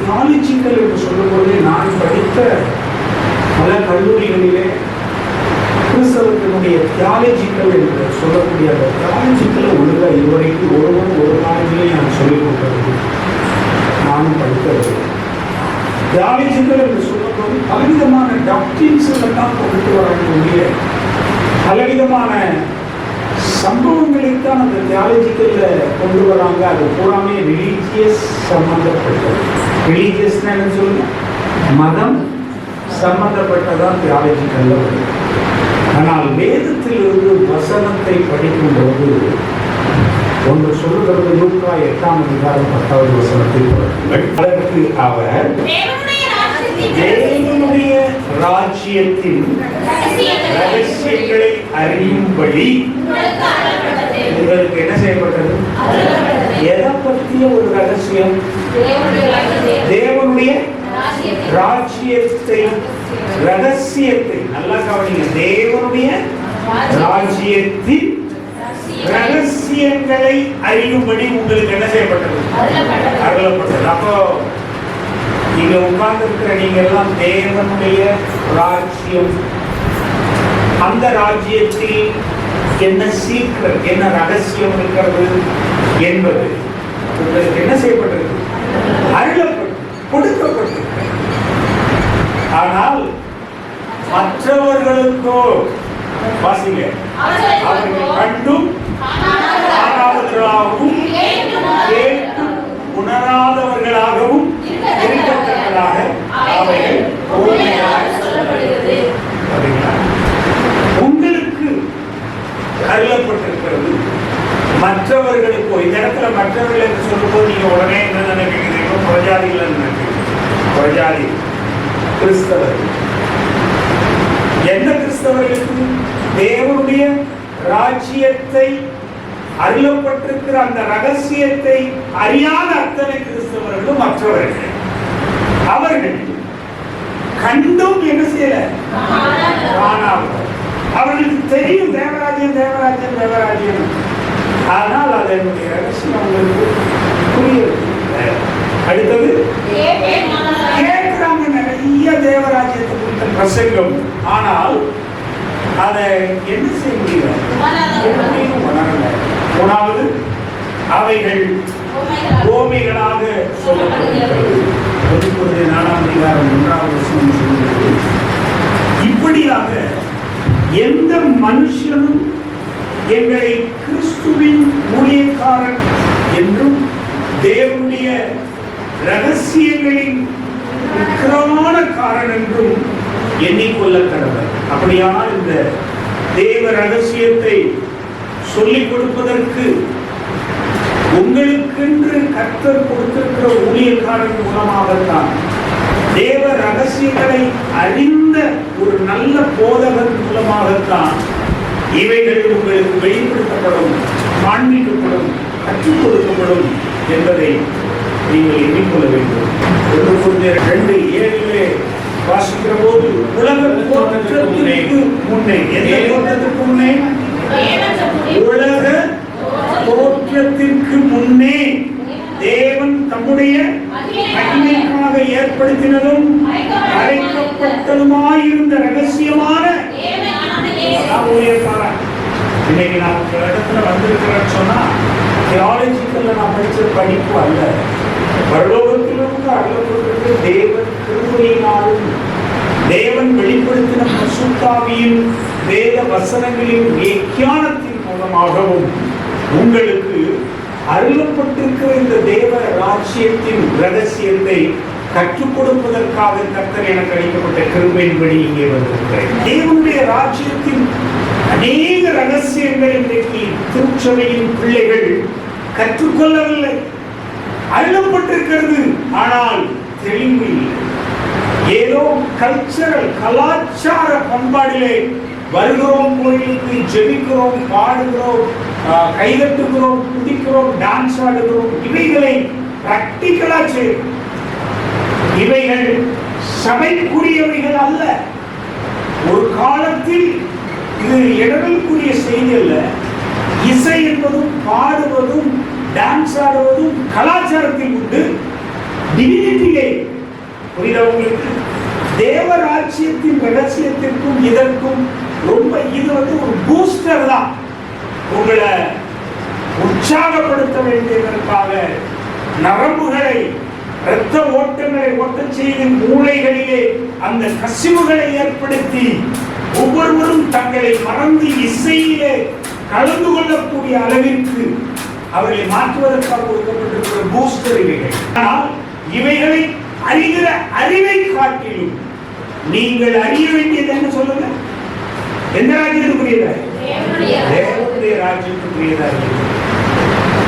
Theological என்று சொல்லும்போது நான் படித்த பல கல்லூரிகளிலே கிறிஸ்தவத்தினுடைய தியாலஜிக்கல் என்று சொல்லக்கூடிய அந்த தியாலஜிக்கலை ஒழுங்காக இதுவரைக்கும் ஒரு காலேஜிலே நான் சொல்லிக் கொடுத்தது நானும் படித்தது. தியாலஜிக்கல் என்று சொல்லும்போது பலவிதமான டாக்டரின்ஸ் எல்லாம் கொண்டு வரக்கூடிய பலவிதமான சம்பவங்களைத்தான் அந்த தியாலஜிக்கல்ல கொண்டு வராங்க. அது பூராமே ரிலீஜியஸ் சம்பந்தப்பட்டது. ரிலீஜியஸ்னா என்ன சொல்லுங்க, மதம் சம்பந்தப்பட்டதான் தியாலஜிக்கல்ல வருது. ஆனால் வேதத்திலிருந்து வசனத்தை படிக்கும்போது ஒன்று சொல்லுகிறது, லூக்கா 8ஆம் அதிகாரம் 10வது வசனத்தை அதற்கு அவர் தேவனுடைய ராஜ்யத்தின் ரகசியங்களை அறியும்படி உங்களுக்கு என்ன செய்யப்பட்டது? எதை பற்றிய ஒரு ரகசியம்? தேவனுடைய ராஜ்யத்தை, ரகசியத்தை நல்லா கவனிங்க. தேவனுடைய ராஜ்யத்தின் ரகசியங்களை அறியும்படி உங்களுக்கு என்ன செய்யப்பட்டது? அருளப்பட்டது. அப்போ இங்க உட்கார்ந்து இருக்கிற நீங்க எல்லாம் தேவனுடைய ராஜ்யம், அந்த ராஜ்யத்தில் என்ன சீக்கிரம், என்ன ரகசியம் இருக்கிறது என்பது உங்களுக்கு என்ன செய்யப்பட்டது? அருளப்பட்டு கொடுக்கப்பட்டிருக்கிறது. ஆனால் மற்றவர்களுக்கோ வாசிங்க, அவர்கள் கண்டும் காணாதவர்களாகவும் கேட்டும் உணராதவர்களாகவும் இருக்கத்தக்கதாக அவைகள் உங்களுக்கு அருளப்பட்டிருக்கிறது. மற்றவர்களுக்கோ, இந்த இடத்துல மற்றவர்கள் என்று சொல்லும்போது நீங்க உடனே என்ன நினைக்கிறீங்க? புறஜாதிகள் நினைக்கிறீங்க. புறஜாதி கிறிஸ்தவர்கள். என்ன கிறிஸ்தவர்களுக்கு? தேவனுடைய ராஜ்யத்தை அருளப்பட்டிருக்கிற அந்த ரகசியத்தை அறியாத அத்தனை கிறிஸ்தவர்களும் மற்றவர்கள். அவர்கள் கண்டும் என்ன செய்யல? காணாமல். அவர்களுக்கு தெரியும் தேவராஜ்யம் தேவராஜ்யம் தேவராஜ்யம். ஆனால் அதனுடைய ரகசியம் அவங்களுக்கு புரியவில்லை. அடுத்தது கேட்கிறாங்க நிறைய தேவராஜ்யத்தை குறித்த பிரசங்கம். ஆனால் அதை என்ன செய்ய முடியல? உணரல. மூணாவது, அவைகள் கோமைகளாக சொல்லப்படுகிறது. 4ஆம் அதிகாரம் 1வது வசனம் சொல்கிறது, இப்படியாக எந்த மனுஷனும் எங்களை கிறிஸ்துவின் ஊழியக்காரன் என்றும் தேவனுடைய ரகசியங்களின் காரணம் என்றும் எண்ணிக்கொள்ள கடவுள். அப்படியானால் இந்த தேவ ரகசியத்தை சொல்லிக் கொடுப்பதற்கு உங்களுக்கென்று கர்த்தர் கொடுத்திருக்கிற ஊழியக்காரன் மூலமாகத்தான், தேவ ரகசியங்களை அறிந்த ஒரு நல்ல போதகர் மூலமாகத்தான் இவைகள் உங்களுக்கு வெளிப்படுத்தப்படும், காண்பிக்கப்படும், கற்றுக் கொடுக்கப்படும் என்பதை நீங்கள் எண்ணிக்கொள்ள வேண்டும். 2:7 வாசிக்கிற போது, உலக தோற்றத்திற்கு முன்னே, எந்த தோற்றத்திற்கு முன்னே? உலக தோற்றத்திற்கு முன்னே தேவன் தம்முடைய மகிமைக்காக ஏற்படுத்தினதும் மறைக்கப்பட்டதுமாயிருந்த ரகசியமான ஊழியக்காரன். இன்னைக்கு நான் இடத்துல வந்திருக்கிறேன்னு சொன்னா தியாலஜிக்கல்ல நான் படிச்ச படிப்பு அல்ல, பரலோகத்திலிருந்து அருளப்பட்டிருக்கிற தேவன் கிருபையினாலும் தேவன் வெளிப்படுத்தின பரிசுத்தாவியின் வேத வசனங்களின் வியாக்கியானத்தின் மூலமாகவும் உங்களுக்கு அருளப்பட்டிருக்கிற இந்த தேவ ராஜ்யத்தின் ரகசியத்தை கற்றுக் கொடுப்பதற்காக கர்த்தர் எனக்கு அளிக்கப்பட்ட கிருபையின்படி இங்கே வந்திருக்கிறேன். தேவனுடைய ராஜ்யத்தின் அநேக ரகசியங்கள் இன்றைக்கு திருச்சபையின் பிள்ளைகள் கற்றுக்கொள்ளவில்லை. அருளப்பட்டிருக்கிறது, ஆனால் தெளிவு இல்லை. ஏதோ கல்ச்சரல், கலாச்சார பண்பாடிலே வருகிறோம், கோயிலுக்கு ஜெபிக்கிறோம், பாடுகிறோம், கைதட்டுகிறோம், குதிக்கிறோம், டான்ஸ் ஆடுகிறோம். இவைகளை பிராக்டிகலா செய்யும். இவைகள் சபைக்குரியவைகள் அல்ல. ஒரு காலத்தில் இது இடங்களுக்குரிய செய்தி அல்ல. இசை என்பதும் பாடுவதும் டான்ஸ் ஆடுவதும் கலாச்சாரத்தில் உண்டு. டிவினிட்டியிலே புரியுதா உங்களுக்கு? தேவராஜ்யத்தின் ரகசியத்திற்கும் இதற்கும் ரொம்ப இது ஒரு பூஸ்டர் தான். உங்களை உற்சாகப்படுத்த வேண்டியதற்காக நரம்புகளை இரத்த ஓட்டங்களை ஓட்டச் செய்து மூளைகளிலே அந்த கசிவுகளை ஏற்படுத்தி ஒவ்வொருவரும் தங்களை மறந்து இசையிலே கலந்து கொள்ளக்கூடிய அளவிற்கு அவர்களை மாற்றுவதற்காக கொடுக்கப்பட்டிருக்கிற பூஸ்டர் இவைகள். ஆனால் இவைகளை அறிகிற அறிவை காட்டிலும் நீங்கள் அறிய வேண்டியது என்ன சொல்லுங்க? எந்த ராஜ்யத்துக்குரியதா? தேவனுடைய ராஜ்யத்துக்குரியதா.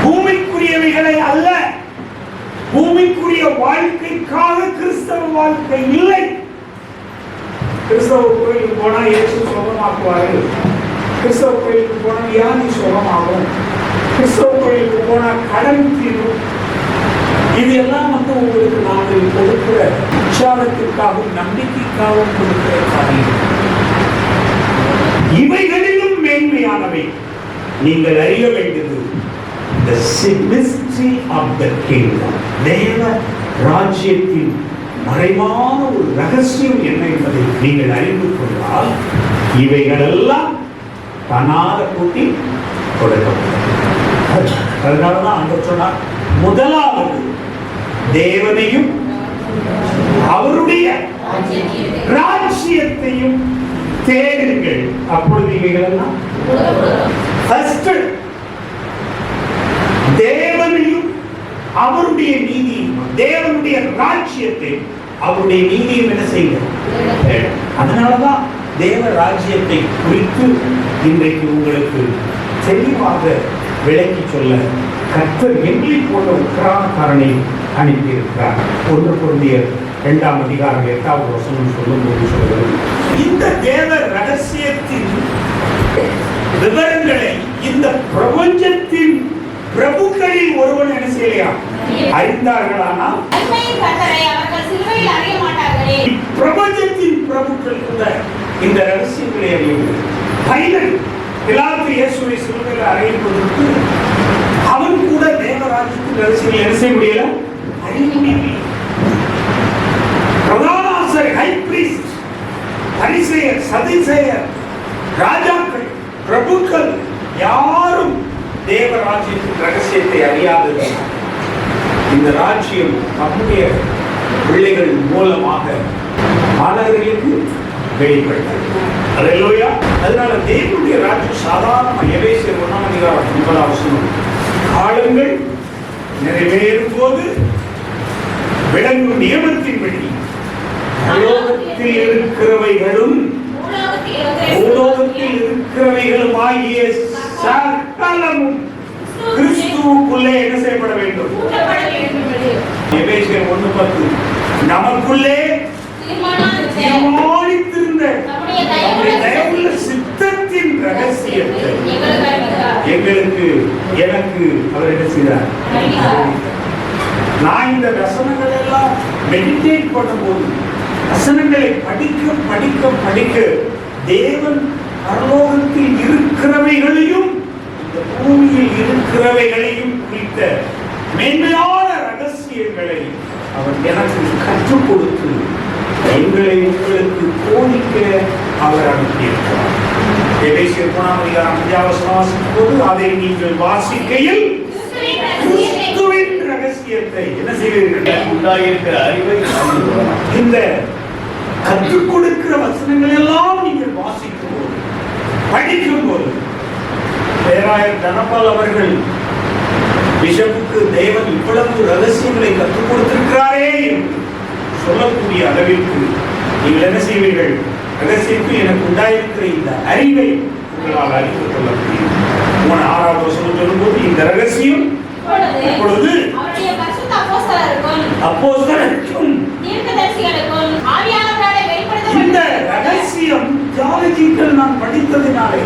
பூமிக்குரியவைகளை அல்ல. பூமிக்குரிய வாழ்க்கைக்காக கிறிஸ்தவ வாழ்க்கை இல்லை. கிறிஸ்தவ கோயிலுக்கு போனா இயேசு சுகமாக்குவார்கள். கிறிஸ்தவ கோயிலுக்கு போனா வியாதி சுகமாகும். கிறிஸ்தவ கோயிலுக்கு போனா கடன் தீரும். இது எல்லாம் உங்களுக்கு நாங்கள் கொடுக்கிற உற்சாகத்திற்காகவும் நம்பிக்கைக்காகவும் கொடுக்கிற காரியம். இவைகளிலும் மேன்மையானவை நீங்கள் அறிய வேண்டியது the mystery of the kingdom. தேவ ராஜ்யத்தின் மறைவான ஒரு ரகசியம் என்ன என்பதை நீங்கள் அறிந்து கொண்டால் இவைகளெல்லாம் தன்னால கூட்டி கொடுக்கப்படும். அதனாலதான் அங்க சொன்னார், முதலாவது தேவனையும் அவருடைய ராஜ்யத்தையும் தேடுங்கள், அப்பொழுது இவைகளெல்லாம். தேவனையும் அவருடைய நீதியும், தேவனுடைய ராஜ்யத்தை அவருடைய நீதியும் என்ன செய்யுங்க. அதனாலதான் தேவ ராஜ்யத்தை குறித்து இன்றைக்கு உங்களுக்கு தெளிவாக விளக்கி சொல்ல கர்த்தர் எங்களை போன்ற உக்கிரானக்காரனை அனுப்பியிருக்கிறார். 1 கொரிந்தியர் 2ஆம் அதிகாரம் 8வது வசனம் சொல்லும்போது சொல்கிறது, இந்த தேவ ரகசியத்தின் விவரங்களை இந்த பிரபஞ்சத்தின் பிரபுக்களில் ஒருவன் என்ன செய்யலையா அறிந்தார்களானால் பிரபஞ்சத்தின் பிரபுக்கள் கூட இந்த ரகசியங்களை அறியவில்லை. பைலட் பிலாத்து இயேசுவை சிலுவையில் அறையப்படுவதற்கு அவன் கூட தேவராஜ்யத்தின் ரகசியங்களை என்ன செய்ய முடியல, அறிய முடியவில்லை. பிரதான ஆசாரியர், ஹை பிரீஸ்ட், பரிசேயர், சதுசேயர், ராஜாக்கள், பிரபுக்கள் யாரும் தேவராஜ்யத்தின் ரகசியத்தை அறியாதது. இந்த ராஜ்யம் நம்முடைய பிள்ளைகள் மூலமாக மாணவர்களுக்கு வெளிப்பட்டது. அல்லேலூயா. அதனால தேவனுடைய ராஜ்யம் சாதாரண எபேசியர் 1ஆம் அதிகாரம் 9வது வசனம், காலங்கள் நிறைவேறும் போது விளங்கும் நியமத்தின்படி உலகத்தில் இருக்கிறவைகளும் உலகத்தில் இருக்கிறவைகளும் ஆகிய சகலமும் கிறிஸ்துவுக்குள்ளே என்ன செய்யப்பட வேண்டும். எபேசியர் 1:10, நமக்குள்ளே தீர்மானித்திருந்த தயவுள்ள சித்தத்தின் ரகசியத்தை எங்களுக்கு எனக்கு அவர் என்ன செய்தார். நான் இந்த வசனங்கள் எல்லாம் மெடிடேட் பண்ணும்போது, வசனங்களை படிக்க படிக்க படிக்க தேவன் பரலோகத்தில் இருக்கிறவைகளையும் இந்த பூமியில் இருக்கிறவைகளையும் குறித்த மேன்மையான ரகசியங்களை அவர் எனக்கு கற்றுக் கொடுத்து எங்களை உங்களுக்கு போதிக்க அவர் அனுப்பியிருக்கிறார். எபேசியர் 1ஆம் அதிகாரம் 5வது வசனம் வாசிக்கும் போது, அதை நீங்கள் வாசிக்கையில் கிறிஸ்துவின் ரகசியத்தை என்ன செய்வீர்கள், உண்டாயிருக்கிற அறிவை இந்த கற்றுக் கொடுக்கிற வசனங்கள் எல்லாம் நீங்கள் வாசிக்கும் போது, படிக்கும் போது, பேராயர் தனபால் அவர்கள் பிஷப்புக்கு தேவன் இவ்வளவு ரகசியங்களை கற்றுக் கொடுத்திருக்கிறாரே என்று சொல்லக்கூடிய அளவிற்கு நீங்கள் என்ன செய்வீர்கள், ரகசியத்தில் எனக்கு உண்டாயிருக்கிற இந்த அறிவை உங்களால் அறிந்து கொள்ள முடியும். 6வது வசனம் சொல்லும்போது, இந்த ரகசியம் இப்பொழுது அப்போஸ்தலருக்கும் இந்த ரகசியம் தியாலஜிக்கல் நான் படித்ததினாலே,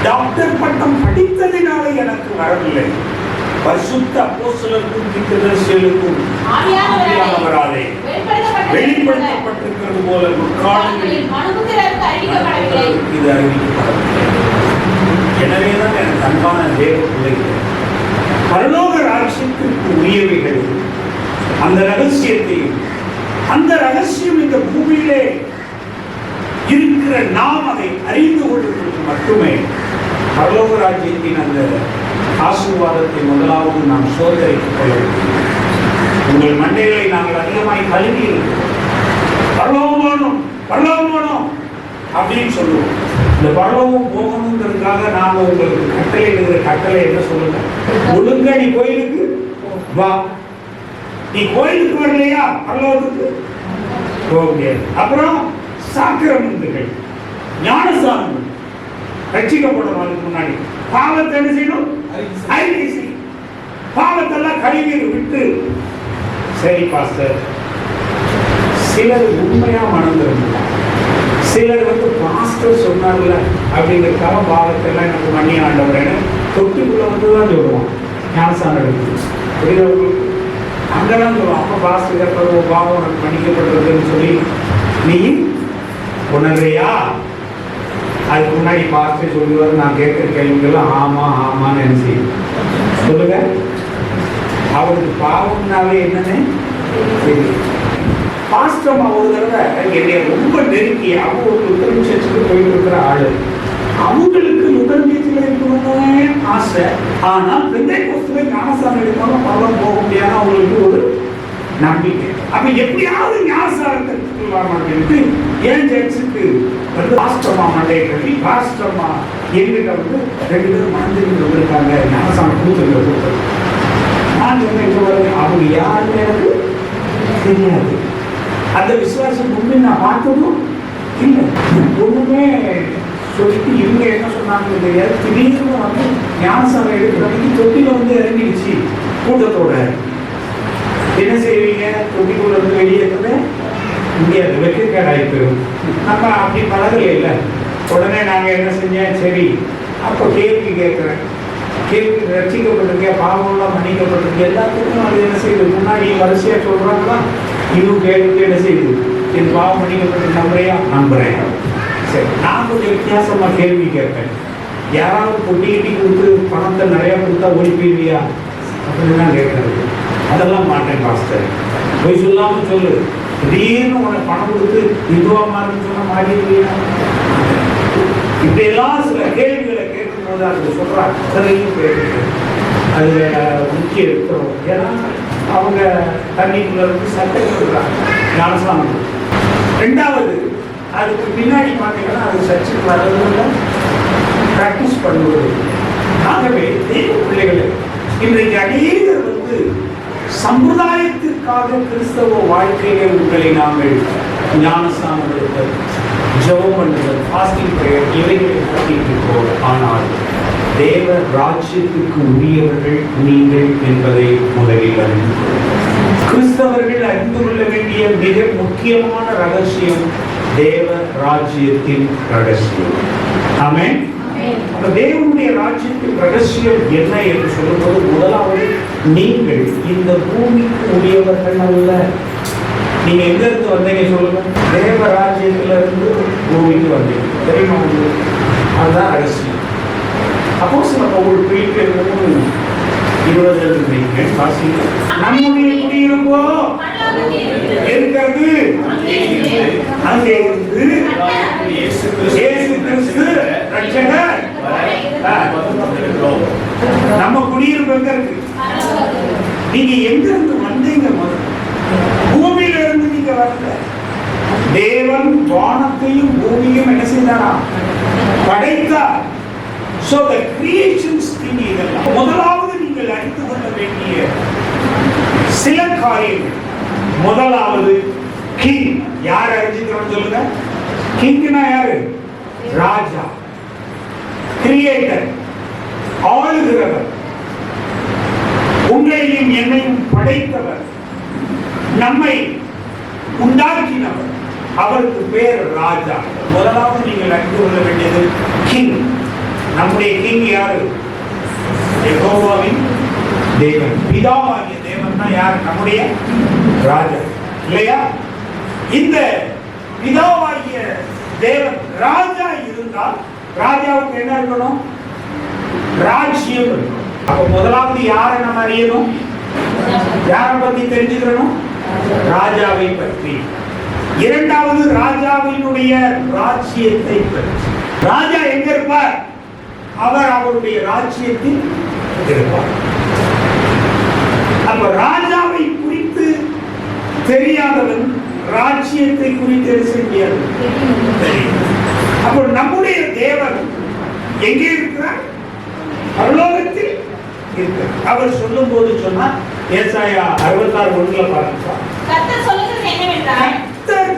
டாக்டர் பட்டம் படித்ததினாலே எனக்கு வரவில்லை. பரிசுத்த அப்போஸ்தலருக்கும் தீர்க்கதரிசிகளுக்கும் ஆவியானவராலே வெளிப்படுத்தப்பட்டிருக்கிறது போல முற்காலங்களில் இது அறிவிக்கப்படவில்லை. எனவேதான் எனக்கு அன்பான தேவ பிள்ளைகள், பரலோக ராஜ்யத்திற்கு உரியவைகள் அந்த ரகசியத்தையும் அந்த ரகசியம் இந்த பூமியிலே இருக்கிற நாம் அதை அறிந்து கொள்வதற்கு மட்டுமே பரலோக ராஜ்யத்தின் அந்த ஆசீர்வாதத்தை முதலாவது நாம் சோதனைத்துக் கொள்ள வேண்டும். உங்கள் மண்டைகளை நாங்கள் அதிகமாய் கழுவி பரலோகம் பரலோகம் அப்படின்னு சொல்லுவோம். இந்த பரலோகம் போகணுங்கிறதுக்காக நாம உங்களுக்கு கட்டளை இருக்கிற கட்டளை என்ன சொல்லுங்க, ஒழுங்கா நீ கோயிலுக்கு வா. நீ கோயிலுக்கு வரலையா பரலோகத்துக்கு போக முடியாது. அப்புறம் சாக்கிரமந்துகள், ஞானஸ்தானங்கள், ரட்சிக்கப்படுறதுக்கு முன்னாடி பாவத்தை என்ன செய்யணும், அறிக்கை செய்யணும். பாவத்தெல்லாம் கழுவி விட்டு சரி பாஸ்டர், சிலர் உண்மையா மணந்துருந்தாங்க, சிலர் பாஸ்டர் சொன்னார்ல அப்படிங்கிறதுக்காக பாவத்தெல்லாம் எனக்கு மணி ஆண்டவரேன்னு தொட்டிக்குள்ள வந்துதான் சொல்லுவான். ஞானஸ்தானம் எடுத்து புரியுதவங்களுக்கு அங்கெல்லாம் சொல்லுவோம். அப்போ பாஸ்டர் எப்போ பாவம் உனக்கு மன்னிக்கப்படுறதுன்னு சொல்லி நீ உணர்றியா? அதுக்கு முன்னாடி பாஸ்டர் சொல்லுவார், நான் கேட்குற கேள்விகள்லாம் ஆமா ஆமான்னு நினைச்சு சொல்லுங்க. அவருக்கு பாவம்னாவே என்னன்னு தெரியும். பாஸ்டர் ஒரு தடவை என்னை ரொம்ப நெருங்கி அவங்க ஒரு லுத்தரன் சர்ச்சுக்கு போயிட்டு இருக்கிற ஆளு, அவங்களுக்கு லுத்தரன் சர்ச்சில் இருக்கணும்னு ஆசை. ஆனால் பெந்தைக்கோஸ்துல ஞானஸ்தானம் எடுக்கணும் பரவாயில்ல போக முடியாது அவங்களுக்கு ஒரு நம்பிக்கை. அப்ப எப்படியாவது ஞானஸ்தானத்துக்கு வரமாட்டேன்ட்டு ஏன் சர்ச்சுக்கு வந்து பாஸ்டர்மா மண்டையை கட்டி பாஸ்டர்மா எங்கிட்ட வந்து 2 பேரும் மனதில் வந்திருக்காங்க, ஞானஸ்தானம் கொடுத்துருக்க. நான் சொன்னேன், அவங்க யாருன்னு எனக்கு தெரியாது. அந்த விசுவாசம் முன்னே நான் பார்த்ததும் இல்லை. ஒண்ணுமே சொல்லிட்டு இவங்க என்ன சொன்னாங்க தெரியாது. திடீர்னு வந்து ஞானஸ்தானம் எடுக்கிறதுக்கு தொட்டில வந்து இறங்கிடுச்சு கூட்டத்தோட. என்ன செய்வீங்க, தொட்டிக்குள்ள இருந்து வெளியேற்றது முடியாது, வெற்றிக்காடு ஆகிப்போம். நம்ம அப்படி பழகல இல்லை. உடனே நாங்கள் என்ன செஞ்சேன், சரி அப்போ கேள்வி கேட்குறேன், கேள்வி ரட்சிக்கப்பட்டிருக்கே, பாவம்லாம் மன்னிக்கப்பட்டிருக்கு, எல்லாத்துக்கும் அது என்ன செய்யுது, முன்னாடி வரிசையாக சொல்கிறாங்களா, இதுவும் கேள்வி என்ன செய்யுது, என் பாவம் மன்னிக்கப்பட்டு நம்புறையா, நம்புறேன். சரி, நான் கொஞ்சம் வித்தியாசமாக கேள்வி கேட்பேன். யாராவது பொட்டி கட்டி கொடுத்து பணத்தை நிறையா கொடுத்தா ஓடி போயிடுவியா அப்படின்னு தான் கேட்கறது. அதெல்லாம் மாட்டேன் பாஸ்டர், போய் சொல்லாமல் சொல்லு, திடீர்னு உனக்கு பணம் கொடுத்து இந்துவா மாறுன்னு சொன்ன மாறிடுவியா. இப்படியெல்லாம் சில கேள்விகளை கேட்கும்போது அதுக்கு சொல்கிற அத்தனையும் கேட்குது. அதில் முக்கிய இருக்கிறோம். ஏன்னா அவங்க தண்ணிக்குள்ள இருந்து சட்டம் கொடுக்குறாங்க ஞானஸ்தானம். 2வது அதுக்கு பின்னாடி பார்த்தீங்கன்னா அது சர்ச்சுக்கு வர்றதுல ப்ராக்டிஸ் பண்ணுவது. ஆகவே தெய்வ பிள்ளைகளை இன்றைக்கு அநேகர் வந்து சமுதாயத்திற்காக கிறிஸ்தவ வாழ்க்கையிலே உங்களை நாங்கள் ஞானஸ்தானம் எடுத்தல், ஜெபம் பண்ணுதல், ஃபாஸ்டிங் பிரேயர் இவைகளை பண்ணியிருக்கிறோம். ஆனால் தேவ ராஜ்யத்துக்கு உரியவர்கள் நீங்கள் என்பதை முதலில் அறிந்து கிறிஸ்தவர்கள் அறிந்து கொள்ள வேண்டிய மிக முக்கியமான ரகசியம் தேவ ராஜ்யத்தின் ரகசியம். ஆமென். அப்ப தேவனுடைய ராஜ்யத்தின் ரகசியம் என்ன என்று சொல்லும்போது, முதலாவது நீங்கள் இந்த பூமிக்கு உரியவர்கள் அல்ல. நீங்க எங்க இருந்து வந்தீங்க சொல்லுங்க, தேவ ராஜ்யத்துல இருந்து பூமிக்கு வந்தீங்க, தெரியுமா உங்களுக்கு? அதுதான் ரகசியம். அப்போஸ்தலர் பவுல் பிலிப்பியர் 3:20 வாசிங்க. நம்முடைய குடியிருப்போ இருக்கிறது அங்கே இருந்து இயேசு கிறிஸ்து ரட்சகர். நம்ம குடியிருப்பு எங்க இருக்கு? நீங்க எங்க இருந்து வந்தீங்க? பூமியில இருந்து நீங்க வரல. தேவன் வானத்தையும் பூமியும் என்ன செய்தாரா? படைத்தார். So the creations thing இதெல்லாம் முதலாவது நீங்கள் அறிந்து கொள்ள வேண்டிய சில காரியங்கள். முதலாவது கிங். யார் அறிஞ்சுக்கிறோம் சொல்லுங்க? கிங்னா யாரு? ராஜா, கிரியேட்டர், ஆளுகிறவர், உங்களையும் என்னையும் படைத்தவர், நம்மை உண்டாக்கினவர், அவருக்கு பேர் ராஜா. முதலாவது நீங்கள் அறிந்து கொள்ள வேண்டியது கிங். நம்முடைய கிங் யாரு? யெகோவாவின் தேவன். பிதாவாகிய தேவன் தான் யார்? நம்முடைய ராஜா இல்லையா? இந்த பிதாவாகிய தேவன் ராஜா இருந்தால் ராஜாவுக்கு என்ன இருக்கணும்? ராஜ்யம் இருக்கணும். அப்ப முதலாவது யாரை நம்ம அறியணும்? யாரை பத்தி தெரிஞ்சுக்கணும்? ராஜாவை பற்றி. இரண்டாவது ராஜாவினுடைய ராஜ்யத்தை பற்றி. ராஜா எங்க இருப்பார்? அவர் அவருடைய ராஜ்யத்தில் இருப்பார். அப்ப ராஜாவை குறித்து தெரியாதவன் ராஜ்யத்தை குறித்து செய்யாது. அப்போ நம்முடைய தேவன் எங்கே இருக்கிறார்? பரலோகத்தில் இருக்கிறார். அவர் சொல்லும் போது சொன்னார், ஏசாயா 66:1 பாருங்க. கர்த்தர் சொல்லுகிறது என்னவென்றால், கர்த்தர்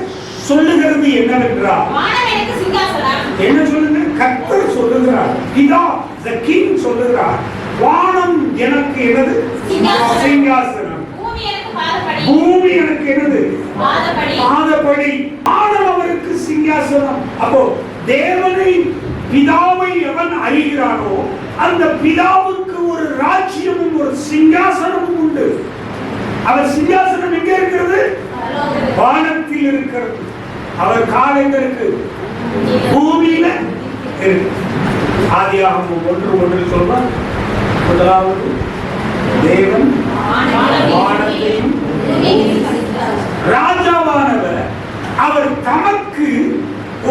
சொல்லுகிறது என்னவென்றால், வானம் எனக்கு சிங்காசனம். என்ன சொல்லுங்க? கர்த்தர் சொல்லுகிறார். பிதா the king சொல்லுகிறார், வானம் எனக்கு என்னது? சிங்காசனம். பூமி எனக்கு பாதபடி. பூமி எனக்கு என்னது? பாதபடி. பாதபடி. வானம் அவருக்கு சிங்காசனம். அப்போ தேவனை, பிதாவை எவன் அறிகிறானோ அந்த பிதாவுக்கு ஒரு ராஜ்யமும் ஒரு சிங்காசனமும் உண்டு. அவர் சிங்காசனம் எங்க இருக்கிறது? வானத்தில் இருக்கிறது. அவர் கால் எங்க இருக்கு? பூமியில இருக்கு. ஆதியாகமம் 1:1 சொல்றார், முதலாவது தேவன் வானத்தையும் ராஜாவானவர் அவர் தமக்கு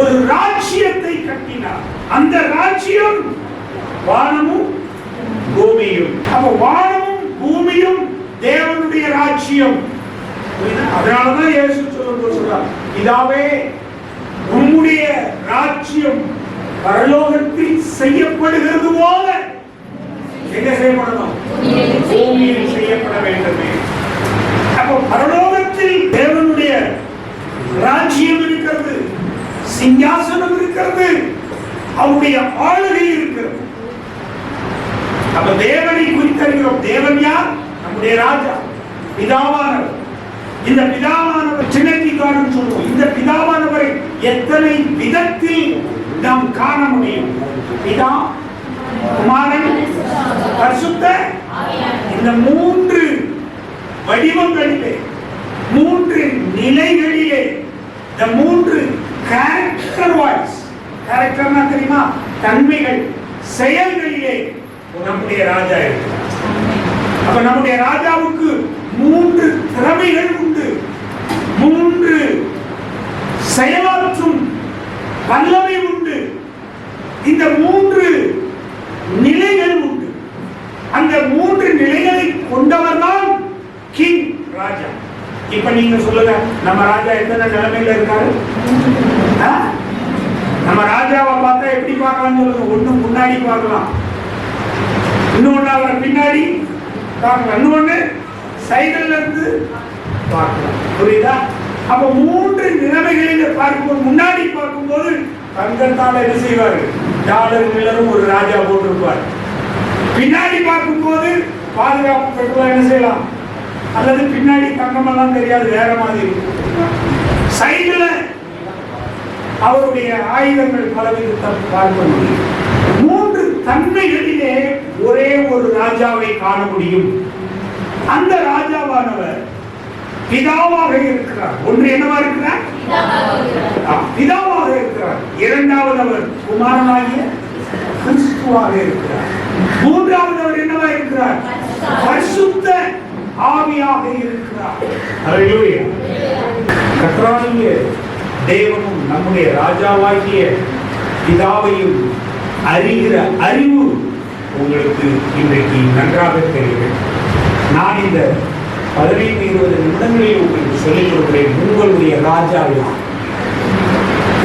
ஒரு ராஜ்யத்தை கட்டினார். அந்த ராஜ்யம் வானமும் பூமியும். அப்ப வானமும் பூமியும் தேவனுடைய ராஜ்யம். அதனாலதான் இயேசு சொல்றார், இதாவே உம்முடைய ராஜ்யம் பரலோகத்தில் செய்யப்படுகிறது போல எங்க செய்யப்படணும்? பூமியில் செய்யப்பட வேண்டும். அப்போ பரலோகத்தில் தேவனுடைய ராஜ்யம் இருக்கிறது, சிங்காசனம் இருக்கிறது, அவருடைய ஆளுகை இருக்கிறது. அப்ப தேவனை குறித்தறிகிறோம். தேவன் யார்? நம்முடைய ராஜா, பிதாவானவர். இந்த பிதாவானவர் சின்னத்திக்காரன் சொல்லுவோம். இந்த பிதாவானவரை எத்தனை விதத்தில் நாம் காண முடியும்? பிதா, குமாரன், பரிசுத்த, இந்த மூன்று வடிவங்களிலே, மூன்று நிலைகளிலே, இந்த மூன்று கேரக்டர் வாய்ஸ், கேரக்டர்னா தெரியுமா? தன்மைகள், செயல்களிலே நம்முடைய ராஜா இருக்கிறார். அப்ப நம்முடைய ராஜாவுக்கு மூன்று திறமைகள் உண்டு, மூன்று செயலாற்றும் வல்லமை உண்டு, இந்த மூன்று நிலைகள் உண்டு. அந்த மூன்று நிலைகளை கொண்டவர் தான் கிங், ராஜா. இப்ப நீங்க சொல்லுங்க, நம்ம ராஜா எத்தனை நிலைமையில இருக்காரு? நம்ம ராஜாவை பார்த்தா எப்படி பார்க்கலாம் சொல்லுங்க? ஒண்ணு முன்னாடி பார்க்கலாம், இன்னொன்னு அவரை பின்னாடி பார்க்கலாம், இன்னொன்னு சைடுல இருந்து பார்க்கலாம். புரியுதா? அப்ப மூன்று நிலைமைகளில பார்க்கும்போது, முன்னாடி பார்க்கும்போது தங்கத்தால என்ன செய்வாரு? டாலர் மில்லரும் ஒரு ராஜா போட்டிருப்பார். பின்னாடி பார்க்கும்போது பாதுகாப்பு பெற்றா என்ன செய்யலாம், அல்லது பின்னாடி தங்கமெல்லாம் தெரியாது, வேற மாதிரி சைடுல அவருடைய ஆயுதங்கள் பலவிதத்தை பார்க்க முடியும். மூன்று தன்மைகளிலே ஒரே ஒரு ராஜாவை காண முடியும். அந்த ராஜாவானவர் பிதாவாக இருக்கிறார். ஒன்று என்னவா இருக்கிறார்? பிதாவாக இருக்கிறார். இரண்டாவது அவர் குமாரனாகிய கிறிஸ்துவாக இருக்கிறார். மூன்றாவது அவர் என்னவா இருக்கிறார்? பரிசுத்த ஆவியாக இருக்கிறார். ஹல்லேலூயா. கர்த்தராகிய தேவனும் நம்முடைய ராஜாவாகிய பிதாவையும் அறிகிற அறிவு உங்களுக்கு இன்றைக்கு நன்றாக தெரியும். நான் இந்த 15-20 நிமிடங்களில் உங்களுக்கு சொல்லிக் கொடுக்கிறேன். உங்களுடைய ராஜா யார்?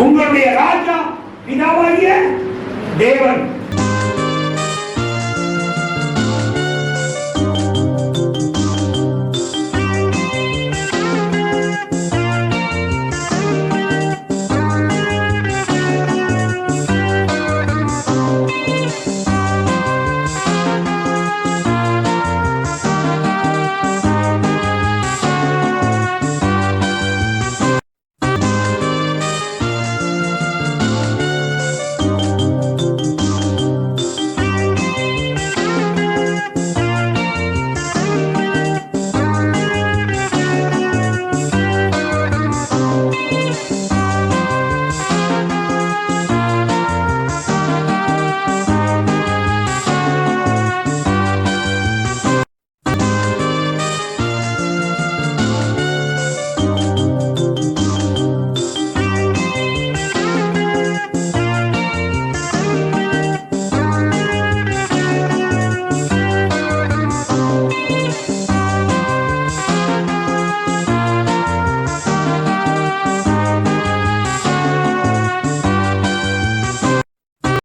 உங்களுடைய ராஜா பிதாவாகிய தேவன்.